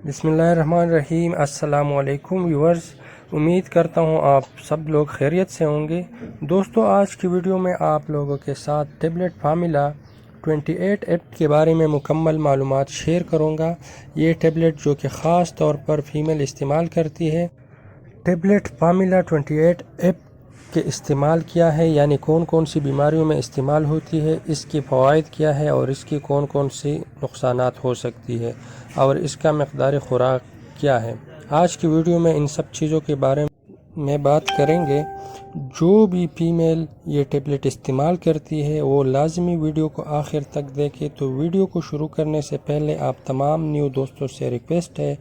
बिस्मिल्लाहिर्रहमानिर्रहीम। अस्सलाम वालेकुम व्यूअर्स, उम्मीद करता हूँ आप सब लोग खैरियत से होंगे। दोस्तों, आज की वीडियो में आप लोगों के साथ टैबलेट फार्मूला 28 ऐप के बारे में मुकम्मल मालूमात शेयर करूँगा। ये टैबलेट जो कि ख़ास तौर पर फ़ीमेल इस्तेमाल करती है। टैबलेट फार्मूला 28 ऐप के इस्तेमाल क्या है, यानी कौन कौन सी बीमारियों में इस्तेमाल होती है, इसके फ़वाइद क्या है और इसकी कौन कौन सी नुकसानात हो सकती है और इसका मकदार खुराक क्या है। आज की वीडियो में इन सब चीज़ों के बारे में बात करेंगे। जो भी फीमेल ये टैबलेट इस्तेमाल करती है वो लाजमी वीडियो को आखिर तक देखे। तो वीडियो को शुरू करने से पहले आप तमाम न्यू दोस्तों से रिक्वेस्ट है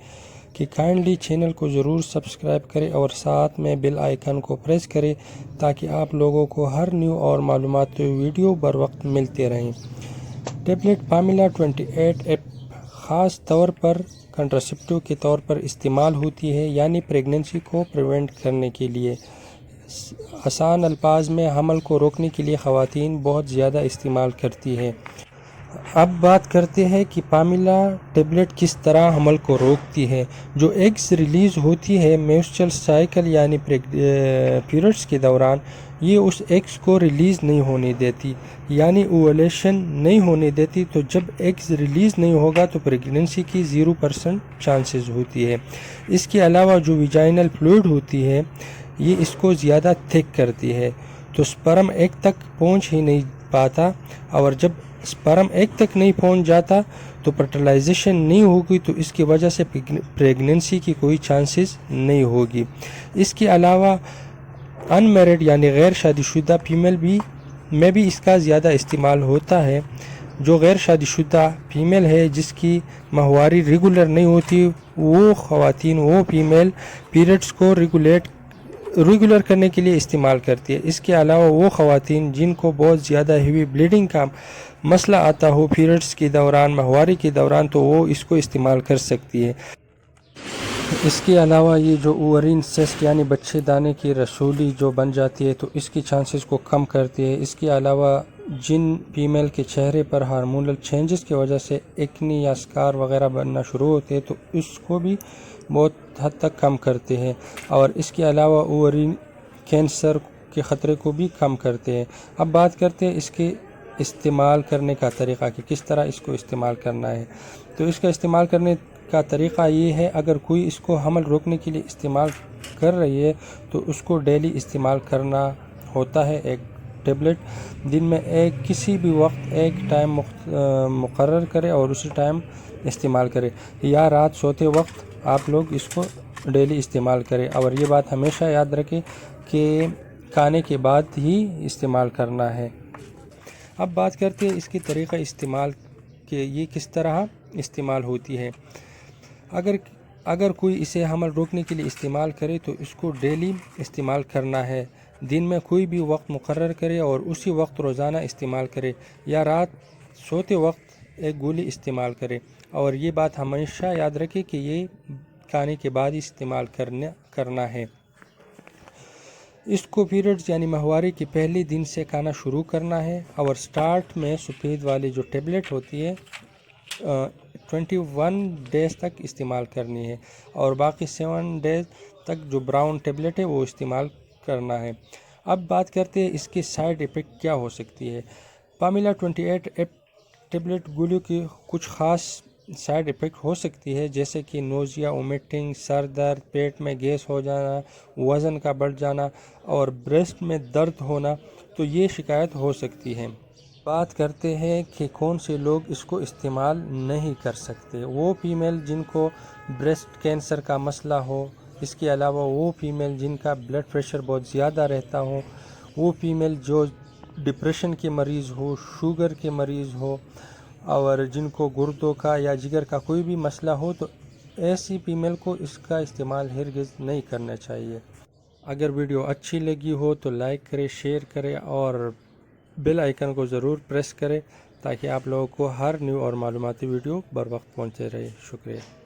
कि काइंडली चैनल को ज़रूर सब्सक्राइब करें और साथ में बेल आइकन को प्रेस करें ताकि आप लोगों को हर न्यू और मालूमाती वीडियो बर वक्त मिलते रहें। टैबलेट फार्मूला 28 ऐप ख़ास तौर पर कंट्रासेप्टिव के तौर पर इस्तेमाल होती है, यानी प्रेगनेंसी को प्रिवेंट करने के लिए। आसान अल्फाज में हमल को रोकने के लिए ख़वातीन बहुत ज़्यादा इस्तेमाल करती है। अब बात करते हैं कि फार्मूला टैबलेट किस तरह हमल को रोकती है। जो एग्स रिलीज़ होती है मेंस्ट्रुअल साइकिल यानी पीरियड्स के दौरान, ये उस एग्स को रिलीज़ नहीं होने देती, यानी ओवुलेशन नहीं होने देती। तो जब एग्स रिलीज़ नहीं होगा तो प्रेगनेंसी की 0% चांसेस होती है। इसके अलावा जो विजाइनल फ्लूइड होती है ये इसको ज़्यादा थिक करती है, तो स्पर्म एग तक पहुंच ही नहीं पाता, और जब स्पर्म एग तक नहीं पहुंच जाता तो फर्टिलाइजेशन नहीं होगी, तो इसकी वजह से प्रेगनेंसी की कोई चांसेस नहीं होगी। इसके अलावा अनमैरिड यानी गैर शादीशुदा फीमेल में भी इसका ज़्यादा इस्तेमाल होता है। जो गैर शादीशुदा फीमेल है जिसकी माहवारी रेगुलर नहीं होती, वो ख़वातीन वो फीमेल पीरियड्स को रेगुलर करने के लिए इस्तेमाल करती है। इसके अलावा वो ख़वातीन जिनको बहुत ज़्यादा हेवी ब्लीडिंग का मसला आता हो पीरियड्स के दौरान, माहवारी के दौरान, तो वो इसको इस्तेमाल कर सकती है। इसके अलावा ये जो ओवरीन सिस्ट यानी बच्चे दाने की रसूली जो बन जाती है, तो इसकी चांसेस को कम करती है। इसके अलावा जिन फीमेल के चेहरे पर हार्मोनल चेंजेस की वजह से एक्नी या स्कार वगैरह बनना शुरू होते हैं, तो इसको भी बहुत हद तक कम करते हैं। और इसके अलावा ओवरीन कैंसर के ख़तरे को भी कम करते हैं। अब बात करते हैं इसके इस्तेमाल करने का तरीक़ा कि किस तरह इसको इस्तेमाल करना है। तो इसका इस्तेमाल करने का तरीक़ा ये है, अगर कोई इसको हमल रोकने के लिए इस्तेमाल कर रही है तो उसको डेली इस्तेमाल करना होता है। एक टैबलेट दिन में किसी भी वक्त एक टाइम मुकर्रर करे और उसी टाइम इस्तेमाल करे, या रात सोते वक्त आप लोग इसको डेली इस्तेमाल करें। और ये बात हमेशा याद रखें कि खाने के बाद ही इस्तेमाल करना है। अब बात करते हैं इसकी तरीक़ा इस्तेमाल के, ये किस तरह इस्तेमाल होती है। अगर कोई इसे हमल रोकने के लिए इस्तेमाल करे तो इसको डेली इस्तेमाल करना है। दिन में कोई भी वक्त मुकर्रर करे और उसी वक्त रोज़ाना इस्तेमाल करे, या रात सोते वक्त एक गोली इस्तेमाल करे। और ये बात हमेशा याद रखें कि ये खाने के बाद ही इस्तेमाल करना है। इसको पीरियड्स यानी माहवारी के पहले दिन से खाना शुरू करना है। और स्टार्ट में सफ़ेद वाली जो टैबलेट होती है 21 डेज़ तक इस्तेमाल करनी है, और बाकी 7 डेज़ तक जो ब्राउन टैबलेट है वो इस्तेमाल करना है। अब बात करते हैं इसके साइड इफ़ेक्ट क्या हो सकती है। फार्मूला 28 टैबलेट गोलियों की कुछ ख़ास साइड इफ़ेक्ट हो सकती है, जैसे कि नोज़िया, वोमिटिंग, सर दर्द, पेट में गैस हो जाना, वज़न का बढ़ जाना और ब्रेस्ट में दर्द होना, तो ये शिकायत हो सकती है। बात करते हैं कि कौन से लोग इसको इस्तेमाल नहीं कर सकते। वो फीमेल जिनको ब्रेस्ट कैंसर का मसला हो, इसके अलावा वो फीमेल जिनका ब्लड प्रेशर बहुत ज़्यादा रहता हो, वो फीमेल जो डिप्रेशन के मरीज़ हो, शुगर के मरीज़ हो, और जिनको गुर्दों का या जिगर का कोई भी मसला हो, तो ऐसी फीमेल को इसका इस्तेमाल हरगिज़ नहीं करना चाहिए। अगर वीडियो अच्छी लगी हो तो लाइक करें, शेयर करें और बेल आइकन को ज़रूर प्रेस करें ताकि आप लोगों को हर न्यू और मालूमाती वीडियो बर वक्त पहुँचते रहे। शुक्रिया।